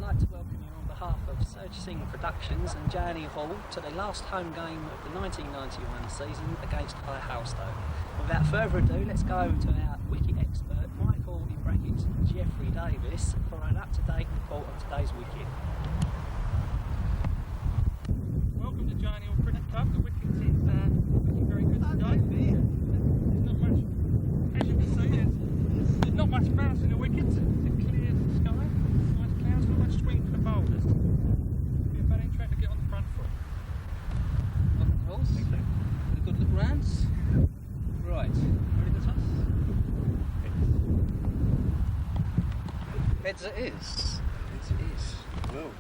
like to welcome you on behalf of Surge Sing Productions and J&E Hall to the last home game of the 1991 season against High Halstow. Without further ado, let's go to our wicket expert, Michael in brackets Jeffrey Davis, for an up-to-date report on today's wicket. Welcome to J&E Hall Cricket Club. The wicket is looking very good today. There's not much, as you can see, there's not much bounce in the wicket. It's a clear sky, nice clouds, not much swing for the bowlers. Be a bad track to get on the front foot. Up the holes, a good look rounds. Right, ready to toss? Heads it is. Heads it is. Well,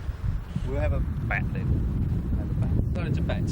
we'll have a bat then. Have a bat. Going to bat.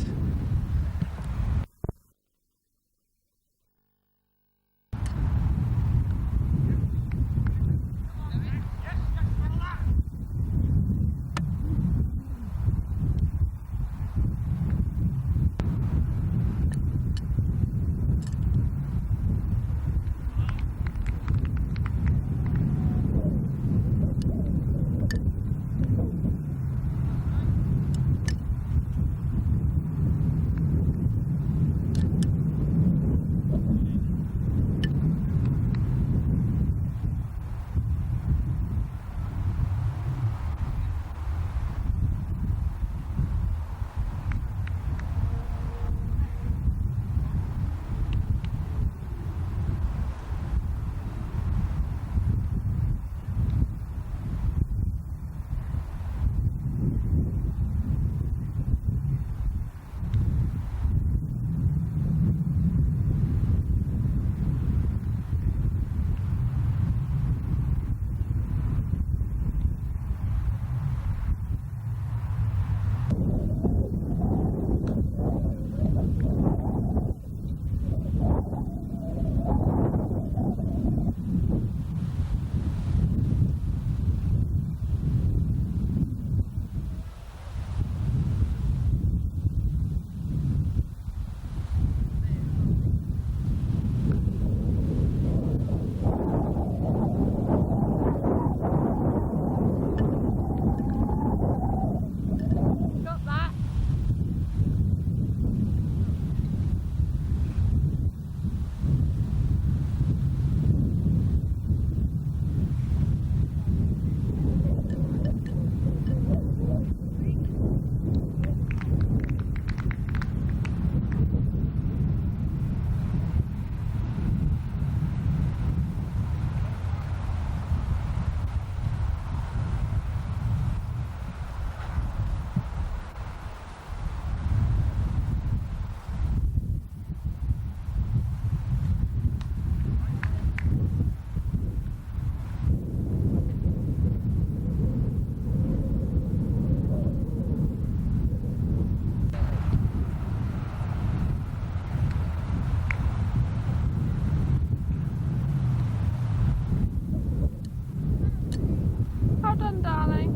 Well done, darling.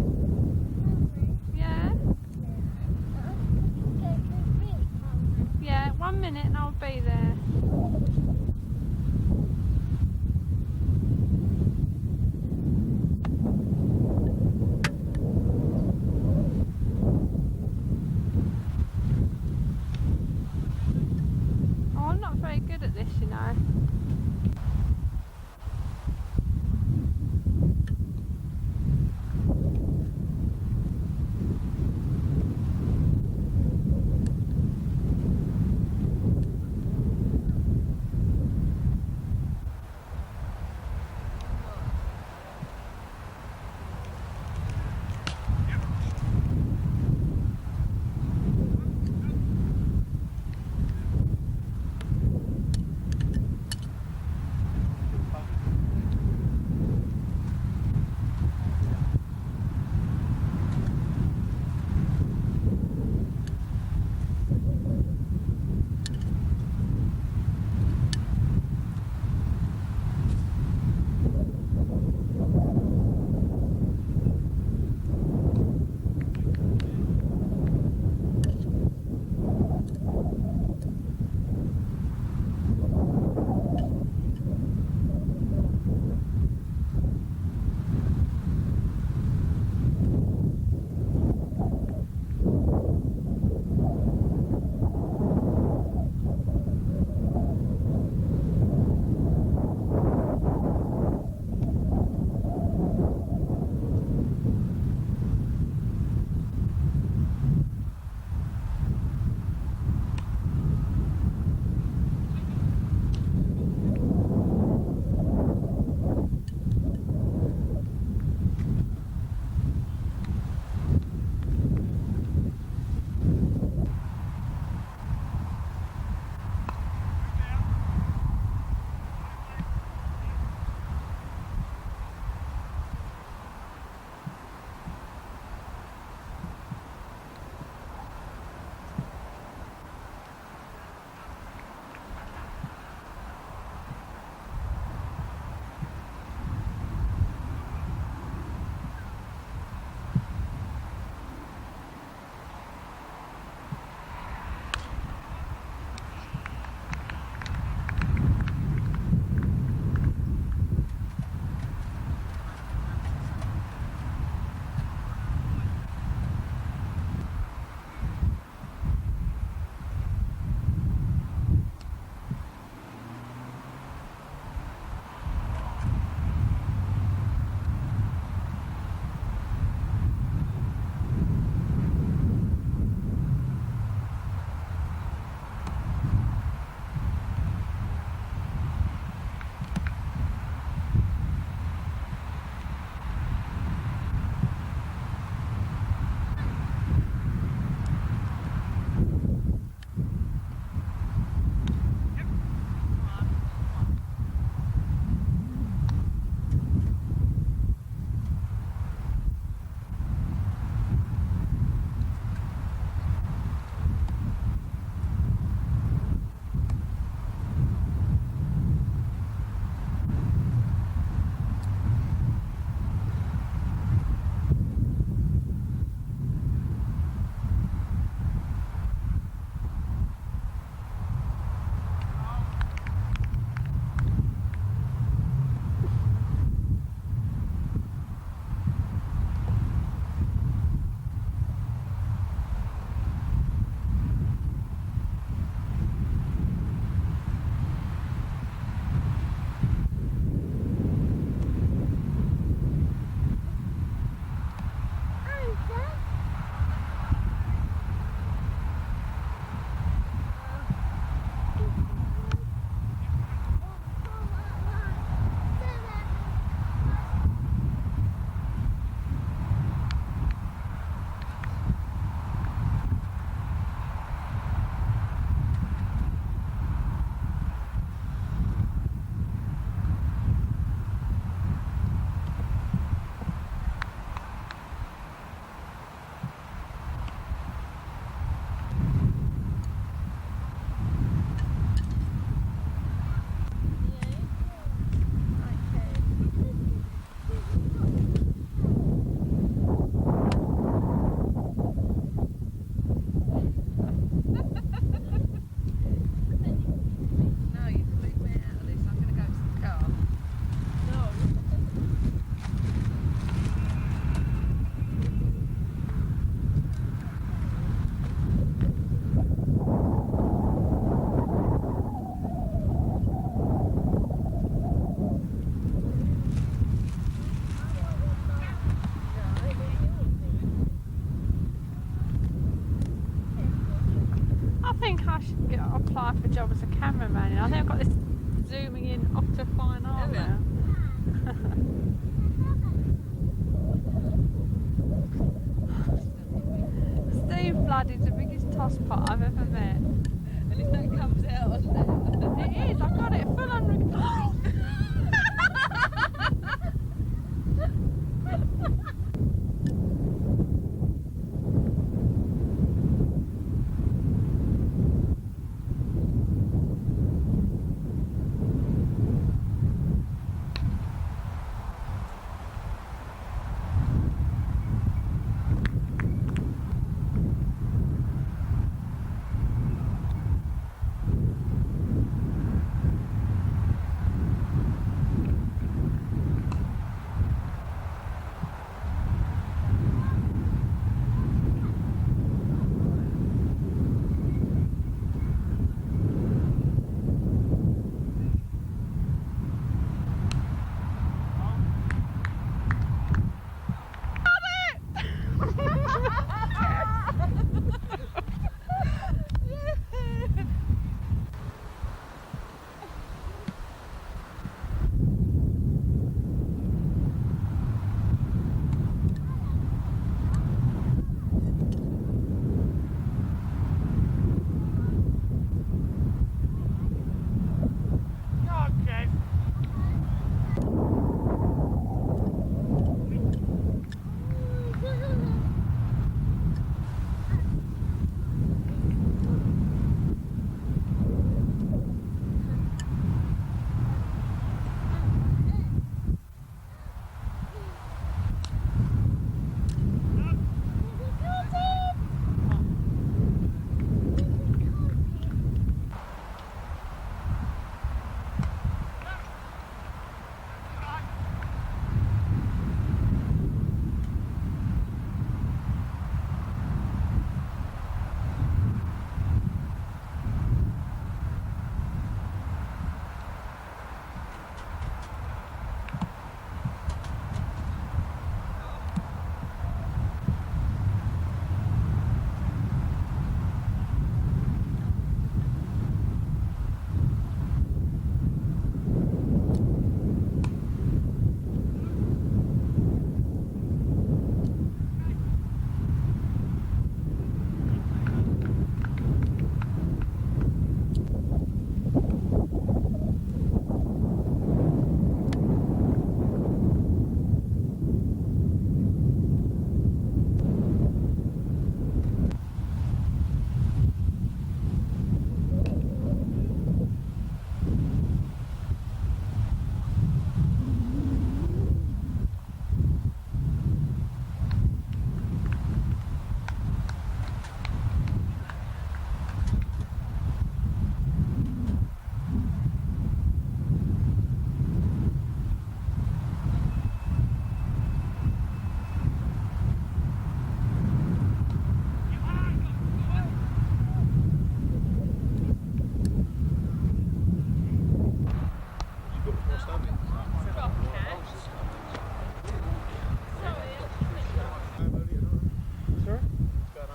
Yeah? Yeah, 1 minute and I'll be there. Oh, I'm not very good at this, you know. apply for a job as a cameraman. And I think I've got this zooming in off to fine art now. Steve Blood is the biggest tosspot I've ever met. And if that comes out on there. It is, I've got it full on recording.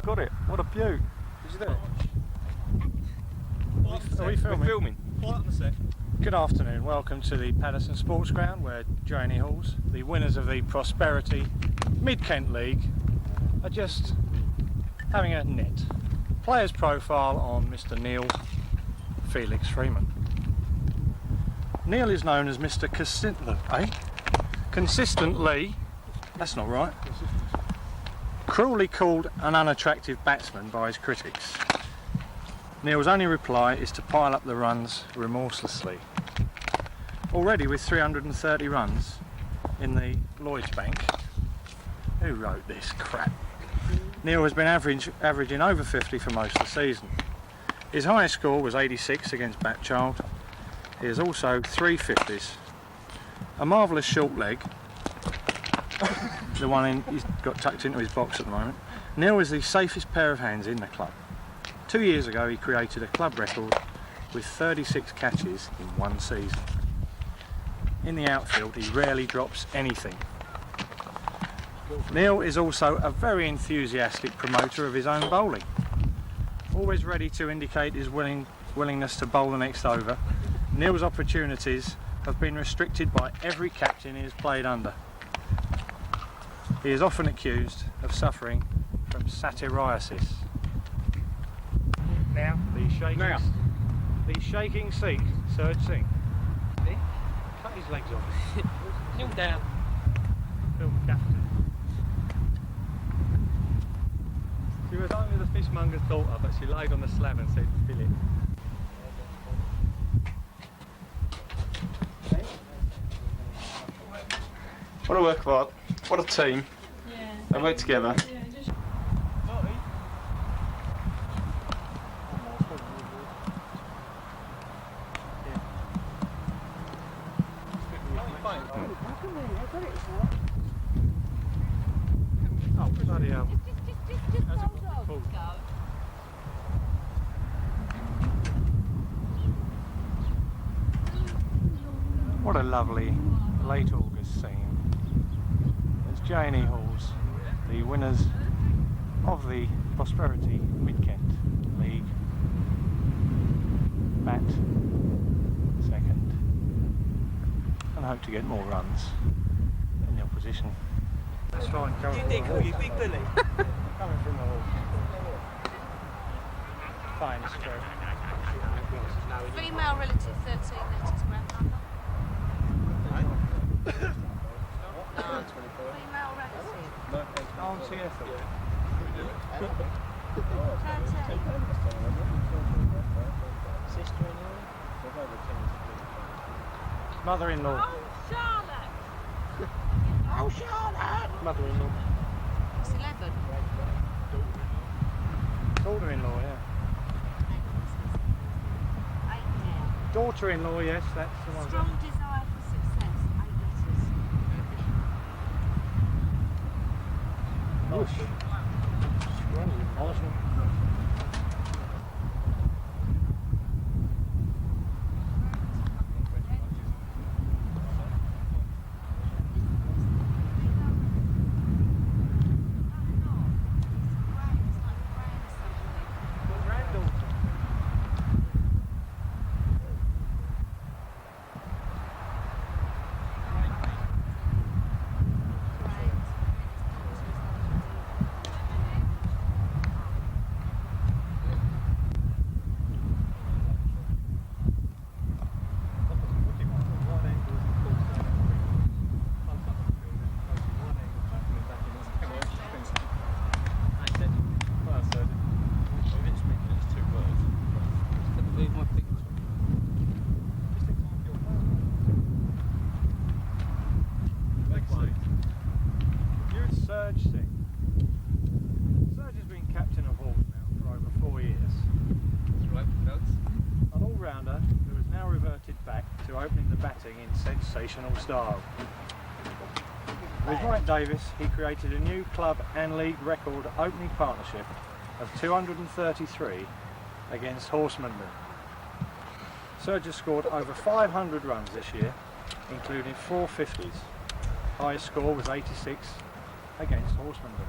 Got it. What a view. Did you do it? Are we filming? We're filming. Quiet on the set. Good afternoon. Welcome to the Patterson Sports Ground where Joanie Halls, the winners of the Prosperity Mid-Kent League, are just having a net. Player's profile on Mr. Neil Felix Freeman. Neil is known as Mr. Consistently, that's not right, cruelly called an unattractive batsman by his critics. Neil's only reply is to pile up the runs remorselessly. Already with 330 runs in the Lloyds Bank. Who wrote this crap? Neil has been averaging over 50 for most of the season. His highest score was 86 against Batchild. He has also 3 50s, a marvellous short leg, the one he's got tucked into his box at the moment. Neil is the safest pair of hands in the club. 2 years ago he created a club record with 36 catches in one season. In the outfield he rarely drops anything. Neil is also a very enthusiastic promoter of his own bowling, always ready to indicate his willingness to bowl the next over, Neil's opportunities have been restricted by every captain he has played under. He is often accused of suffering from satyriasis. Now, the shaking Sikh, Suraj Singh. Cut his legs off. Kneel down. Film captain. She was only the fishmonger's daughter, but she laid on the slab and said, "Fill it." What a work of art. What a team. Yeah. They work together. Yeah, just Oh, bloody hell. Just How's it hold on. pulled? What a lovely late August scene. As J&E Halls, the winners of the Prosperity Mid-Kent League, bat second and hope to get more runs in the opposition. That's fine, coming from the hall. you Big Billy? Coming from the hall. Fine stroke. Female relative 13 letters, grandmother. No, female relative. Auntie Ethel. 13. Mother-in-law. Charlotte! Mother-in-law. It's 11. Daughter-in-law, yeah. 8 now. Daughter-in-law, yes, that's the one. Strong desire for success, 8 letters. Whoosh. Polishing. Suraj Singh. Suraj has been captain of Halls now for over 4 years. An all-rounder who has now reverted back to opening the batting in sensational style. With Mike Davis, he created a new club and league record opening partnership of 233 against Horsemanmen. Suraj has scored over 500 runs this year, including 4 50s. Highest score was 86 against Horsemanmen.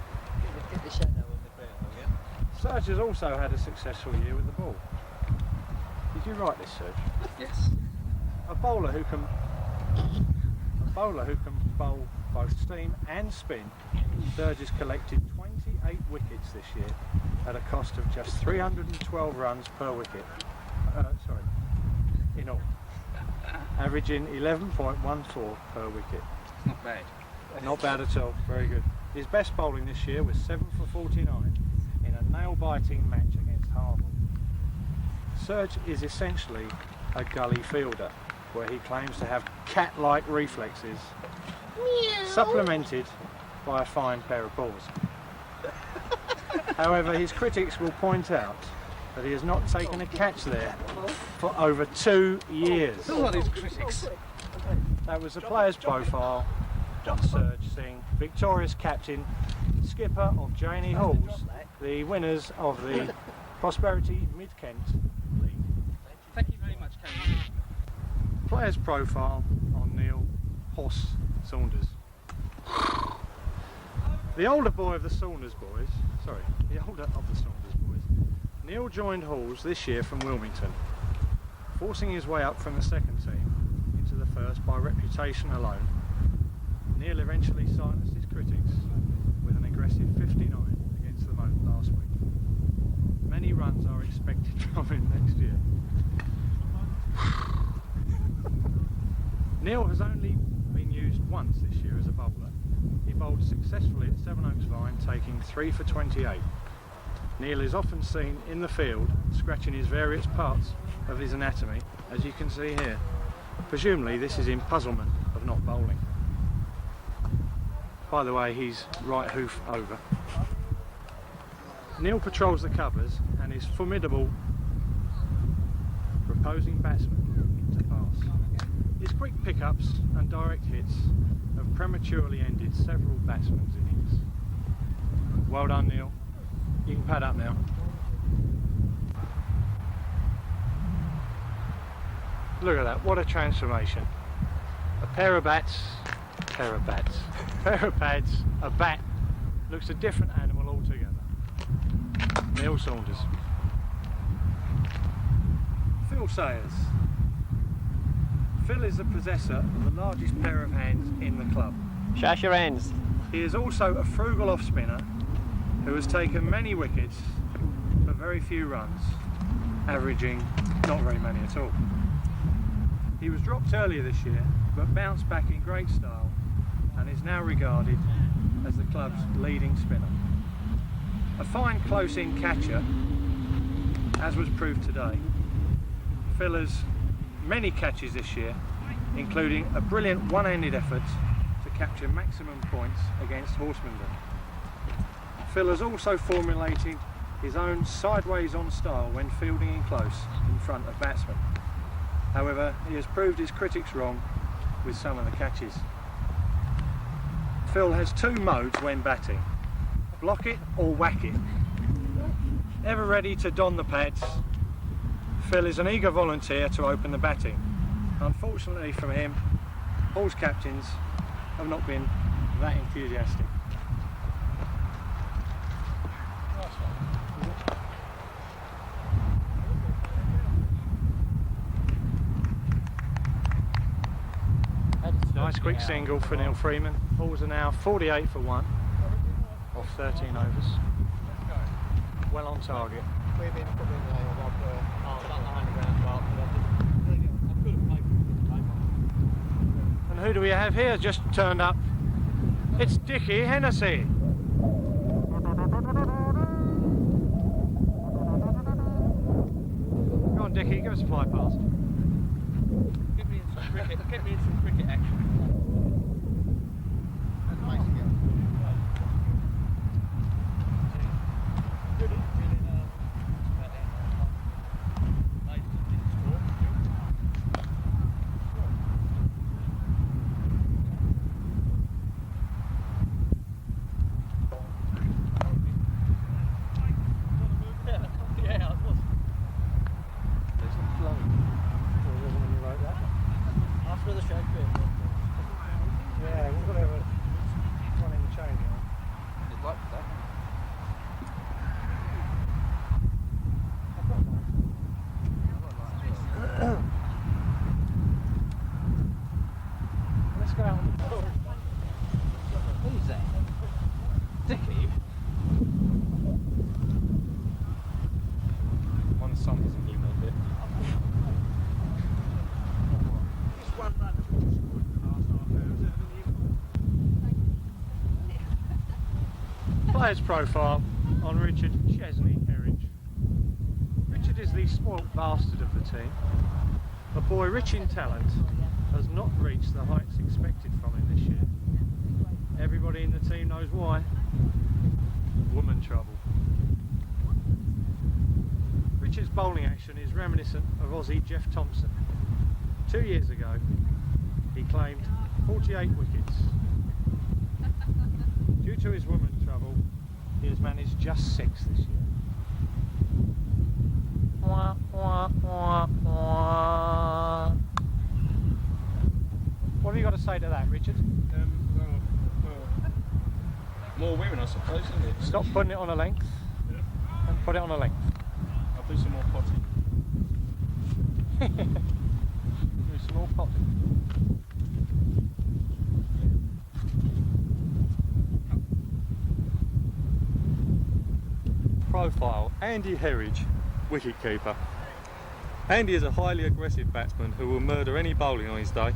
Get the shadow on the ground again. Suraj has also had a successful year with the ball. Did you write this, Suraj? Yes. A bowler who can bowl both steam and spin, Suraj has collected 28 wickets this year at a cost of just 312 runs per wicket. In all, averaging 11.14 per wicket. It's not bad. Not bad at all. Very good. His best bowling this year was 7 for 49 in a nail-biting match against Harville. Suraj is essentially a gully fielder, where he claims to have cat-like reflexes, supplemented by a fine pair of paws. However, his critics will point out that he has not taken a catch there for over 2 years. Who are these critics? That was the player's profile on Suraj Singh, victorious captain, skipper of J&E Halls, the winners of the Prosperity Mid-Kent League. Thank you very much, Karen. Player's profile on Neil Hoss Saunders. The older of the Saunders boys, Neil joined Halls this year from Wilmington Forcing his way up from the second team into the first by reputation alone, Neil eventually silenced his critics with an aggressive 59 against the moat last week. Many runs are expected from him next year. Neil has only been used once this year as a bowler. He bowled successfully at Sevenoaks Vine, taking 3 for 28. Neil is often seen in the field scratching his various parts of his anatomy, as you can see here. Presumably this is in puzzlement of not bowling. By the way, he's right hoof over. Neil patrols the covers and is formidable for opposing batsmen to pass. His quick pickups and direct hits have prematurely ended several batsmen's innings. Well done, Neil. You can pad up now. Look at that, what a transformation. A pair of pads, a bat, looks a different animal altogether. Neil Saunders. Phil Sayers. Phil is the possessor of the largest pair of hands in the club. Shash your hands. He is also a frugal off-spinner who has taken many wickets for very few runs, averaging not very many at all. He was dropped earlier this year, but bounced back in great style and is now regarded as the club's leading spinner. A fine close-in catcher, as was proved today. Phil has many catches this year, including a brilliant one-handed effort to capture maximum points against Horsemanton. Phil has also formulated his own sideways on style when fielding in close in front of batsmen. However, he has proved his critics wrong with some of the catches. Phil has two modes when batting: block it or whack it. Ever ready to don the pads, Phil is an eager volunteer to open the batting. Unfortunately for him, Hall's captains have not been that enthusiastic. Nice quick single for Neil Freeman. Balls are now 48 for 1 off 13 overs. Well on target. And who do we have here just turned up? It's Dickie Hennessy. Go on Dickie, give us a fly pass. Get me in some cricket action. Who's that? Dickie? One song isn't even a bit. Player's profile on Richard Chesney Herridge. Richard is the spoilt bastard of the team. A boy rich in talent has not reached the heights expected from him this year. Everybody in the team knows why. Woman trouble. Richard's bowling action is reminiscent of Aussie Jeff Thompson. 2 years ago, he claimed 48 wickets. Due to his woman trouble, he has managed just 6 this year. Wah, wah, wah, wah. What have you got to say to that, Richard? More women, I suppose, isn't it? Stop putting it on a length and put it on a length. I'll do some more potting. Do some more potting. Profile: Andy Herridge, wicketkeeper. Andy is a highly aggressive batsman who will murder any bowling on his day.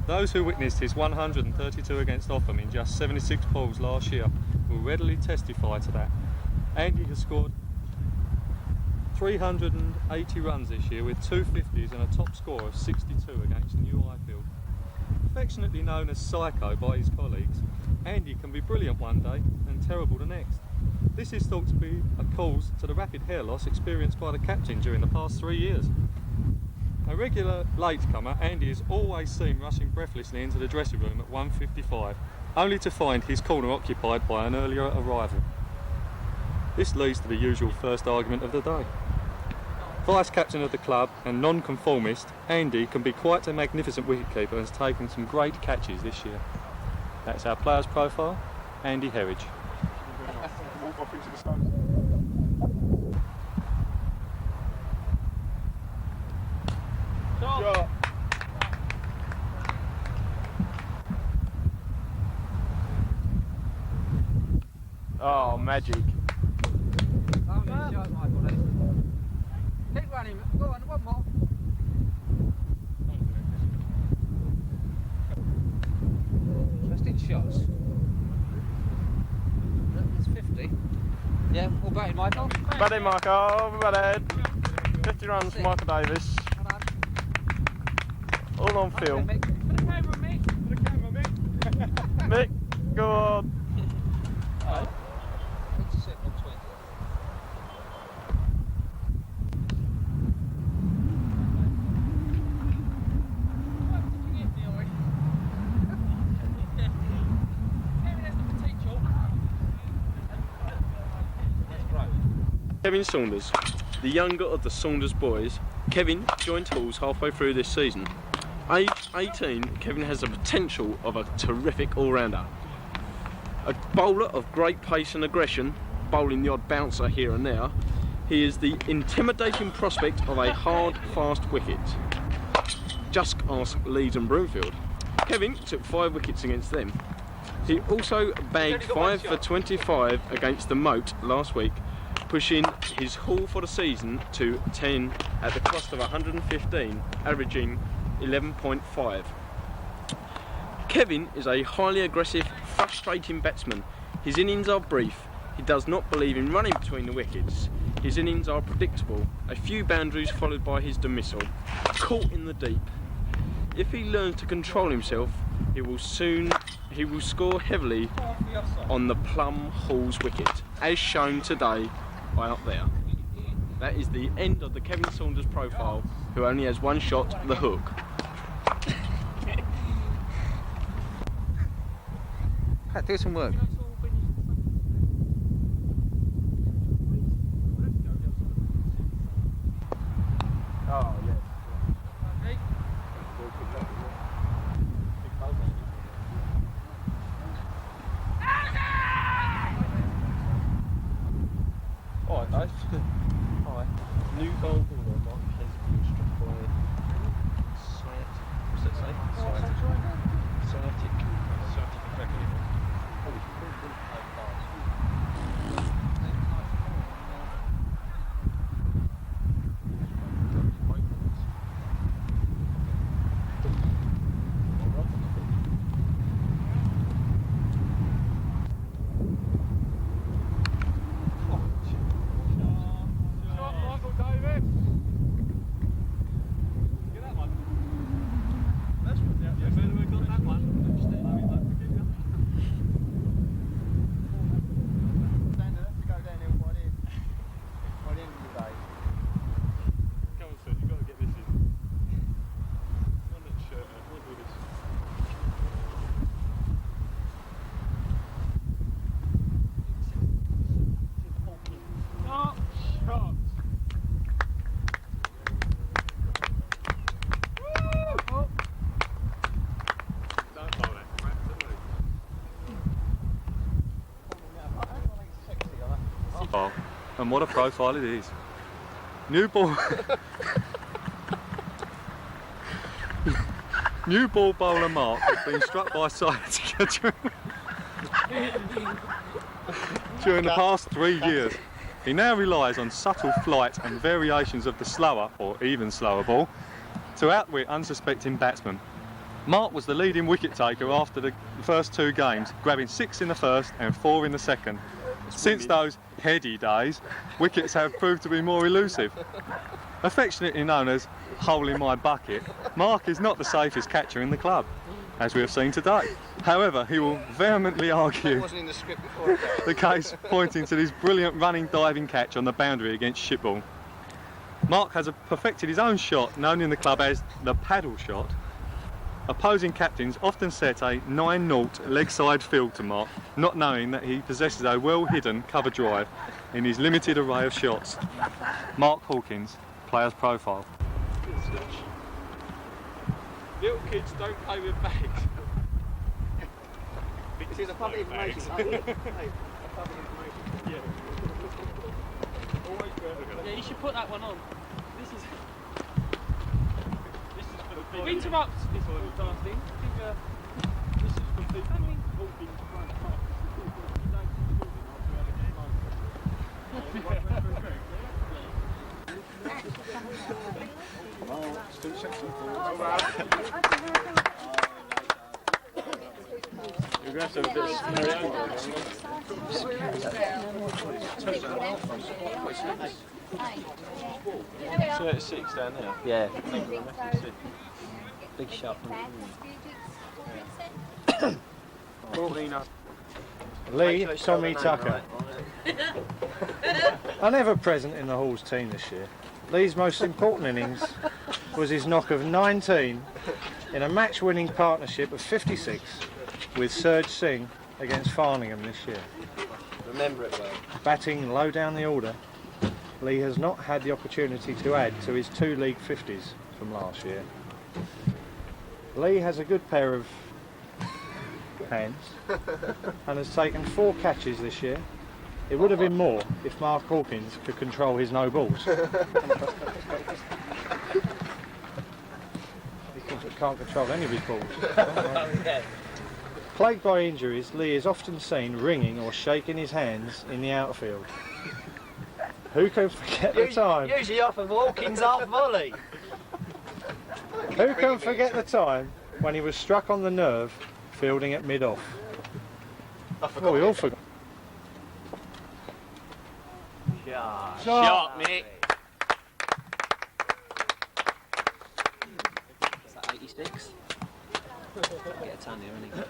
Those who witnessed his 132 against Offham in just 76 balls last year will readily testify to that. Andy has scored 380 runs this year with 250s and a top score of 62 against New Highfield. Affectionately known as Psycho by his colleagues, Andy can be brilliant one day and terrible the next. This is thought to be a cause to the rapid hair loss experienced by the captain during the past 3 years. A regular latecomer, Andy is always seen rushing breathlessly into the dressing room at 1:55, only to find his corner occupied by an earlier arrival. This leads to the usual first argument of the day. Vice captain of the club and non-conformist, Andy can be quite a magnificent wicketkeeper and has taken some great catches this year. That's our players profile, Andy Herridge. Oh, magic. Keep running. Go on, one more. Just in shots. That's 50. Yeah, all batting, Michael. Buddy Michael, buddy. 50 runs for Michael Davis. All on film. For the camera, Mick. For the camera, Mick. Mick, go on. Kevin Saunders, the younger of the Saunders boys. Kevin joined Halls halfway through this season. Age 18, Kevin has the potential of a terrific all-rounder. A bowler of great pace and aggression, bowling the odd bouncer here and there, he is the intimidating prospect of a hard, fast wicket. Just ask Leeds and Broomfield. Kevin took 5 wickets against them. He also bagged 5 for 25 against the Moat last week, pushing his haul for the season to 10 at the cost of 115, averaging 11.5. Kevin is a highly aggressive, frustrating batsman. His innings are brief. He does not believe in running between the wickets. His innings are predictable, a few boundaries followed by his dismissal. Caught in the deep. If he learns to control himself, he will score heavily on the Plum Halls wicket, as shown today by up there. That is the end of the Kevin Saunders profile, who only has one shot, the hook. Do some work. Oh, yeah. Alright, Dave. Alright. New goal mark has been struck by sciatic. What's that say? Sciatic fracture. And what a profile it is. New ball. New ball bowler Mark has been struck by sciatica during the past 3 years. He now relies on subtle flight and variations of the slower, or even slower ball, to outwit unsuspecting batsmen. Mark was the leading wicket taker after the first 2 games, grabbing 6 in the first and 4 in the second. Since those heady days, wickets have proved to be more elusive. Affectionately known as hole in my bucket, Mark is not the safest catcher in the club, as we have seen today. However, he will vehemently argue the case, pointing to this brilliant running diving catch on the boundary against Shipball. Mark has perfected his own shot, known in the club as the paddle shot. Opposing captains often set a 9-0 leg side field to Mark, not knowing that he possesses a well-hidden cover drive in his limited array of shots. Mark Hawkins, player's profile. Little kids don't play with bags. This is a public information. Yeah, you should put that one on. This is for the big. Interrupt this broadcasting. This is for big. You're going to have to have a bit of 6 down there. Yeah. Big shot. Lee Tommy Tucker. An ever-present in the Hall's team this year, Lee's most important innings was his knock of 19 in a match-winning partnership of 56 with Surge Singh against Farningham this year. Remember it well. Batting low down the order, Lee has not had the opportunity to add to his 2 league 50s from last year. Lee has a good pair of hands and has taken 4 catches this year. It would have been more if Mark Hawkins could control his no balls. He can't control any of his balls. Plagued by injuries, Lee is often seen ringing or shaking his hands in the outfield. Who can forget the time? Usually off of Hawkins half volley. Who can forget the time when he was struck on the nerve fielding at mid-off? Oh, we all forgot. Shot, mate. Is that 86? Get a ton here, innit?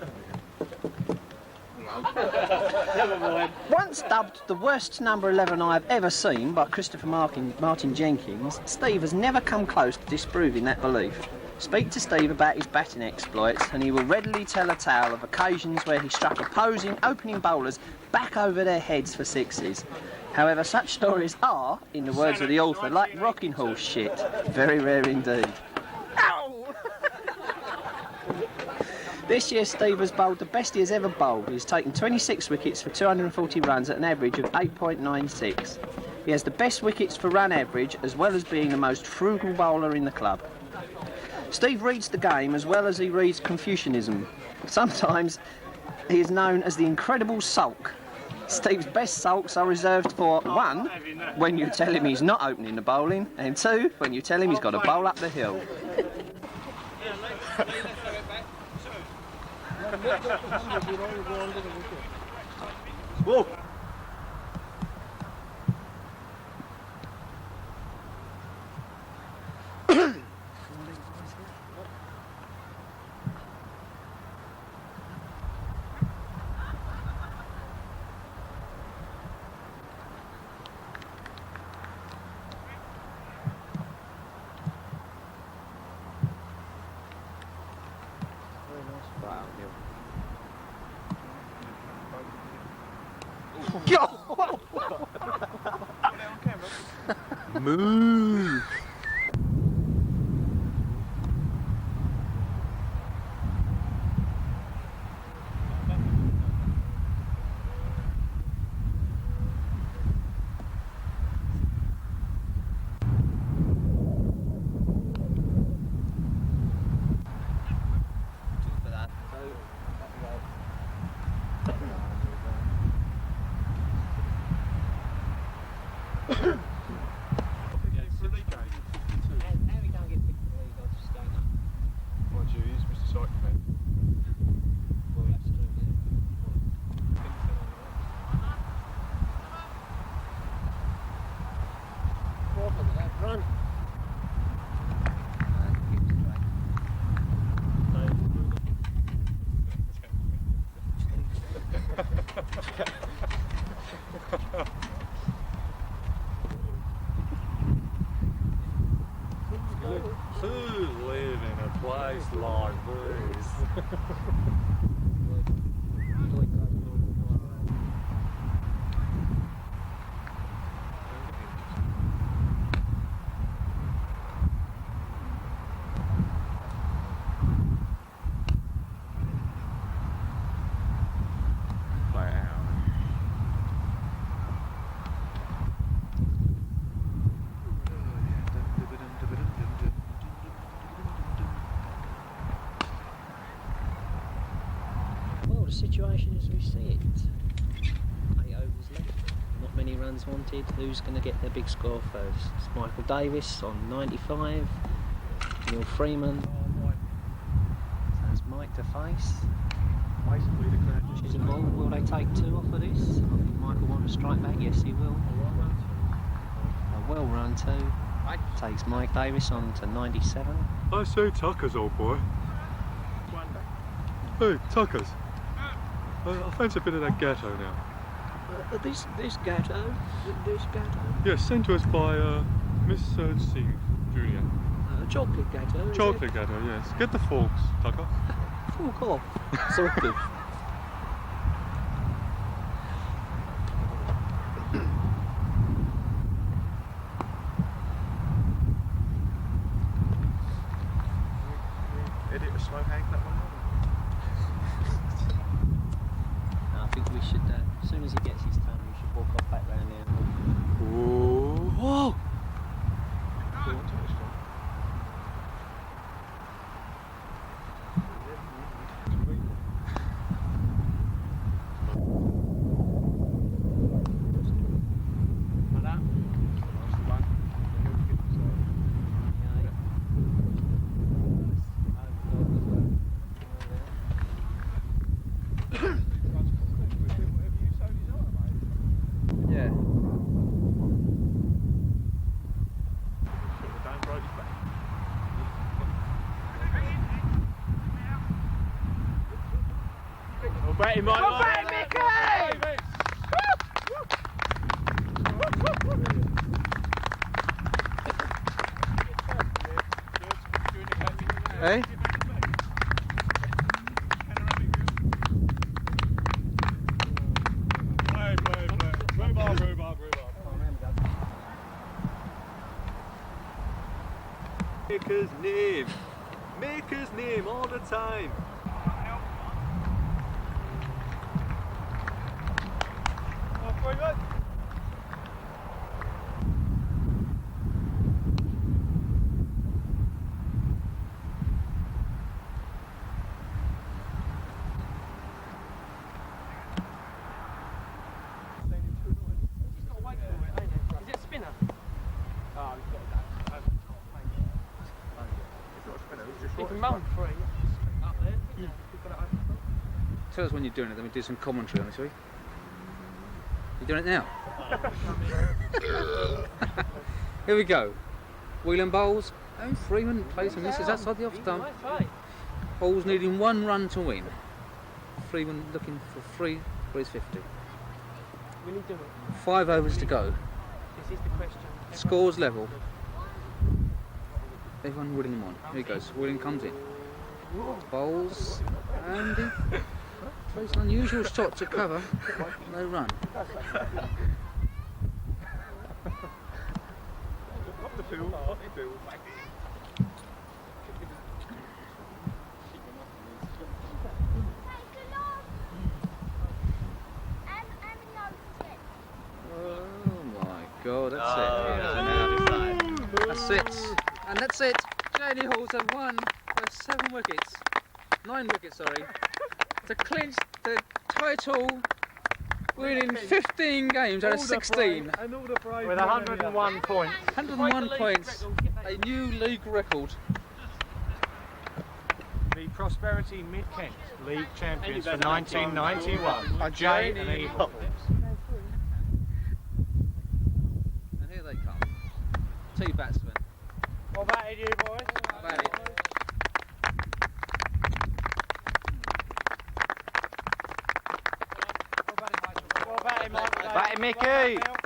Once dubbed the worst number 11 I have ever seen by Christopher Martin Jenkins, Steve has never come close to disproving that belief. Speak to Steve about his batting exploits and he will readily tell a tale of occasions where he struck opposing opening bowlers back over their heads for sixes. However, such stories are, in the words of the author, like rocking horse shit. Very rare indeed. Ow! This year Steve has bowled the best he has ever bowled. He's taken 26 wickets for 240 runs at an average of 8.96. He has the best wickets for run average as well as being the most frugal bowler in the club. Steve reads the game as well as he reads Confucianism. Sometimes he is known as the incredible sulk. Steve's best sulks are reserved for 1, when you tell him he's not opening the bowling, and 2, when you tell him he's got to bowl up the hill. Whoa! Move! Harry don't get picked the league, I'll just go no. Mind you, he's Mr. Cycling. Well, that's true, yeah. Run. Who's living a place like this? Well, the situation as we see it. 8 overs left, not many runs wanted. Who's going to get their big score first? It's Michael Davis on 95, Neil Freeman. So it's Mike to face. Basically the crowd just Chisholm Ball, will they take 2 off of this? I think Michael wants to strike back, yes he will. A well run 2. Takes Mike Davis on to 97. I say Tucker's, old boy. Hey, Tucker's. I fancy a bit of that gatto now. This gatto? This gatto? Yes, sent to us by Miss Singh, Junior. Chocolate gatto? is Chocolate gatto, yes. Get the forks, Tucker. it? Fork off. Sort of. edit a slow hang that one. I think we should, as soon as he gets his time, we should walk off back round there. Whoa! Yeah. Well, bet him, Mike. Hey? Maker's name. Maker's name all the time. Is it a spinner? You can mount 3 up there. Tell us when you're doing it, then we do some commentary on it, shall we? You're doing it now? Here we go. Whelan bowls, and Freeman plays and misses outside the off stump. Bowls needing 1 run to win. Freeman looking for 3 for his 50. Will he do it? 5 overs to go. This is the question. Scores level. Everyone willing him on. Here he goes. Whelan comes in. Bowls, and he plays an unusual shot to cover. No run. Oh my God, that's it. That's it. And that's it. J.D. Halls have won by 7 wickets. 9 wickets, sorry. To clinch the title winning 15 games out of 16. And all the praise. With 101 points. 101 points, a new league record. The Prosperity Mid-Kent League champions for 1991 are J and E Hotwoods. And here they come. Two batsmen. What batted you, boys? Batted. Batted Mickey!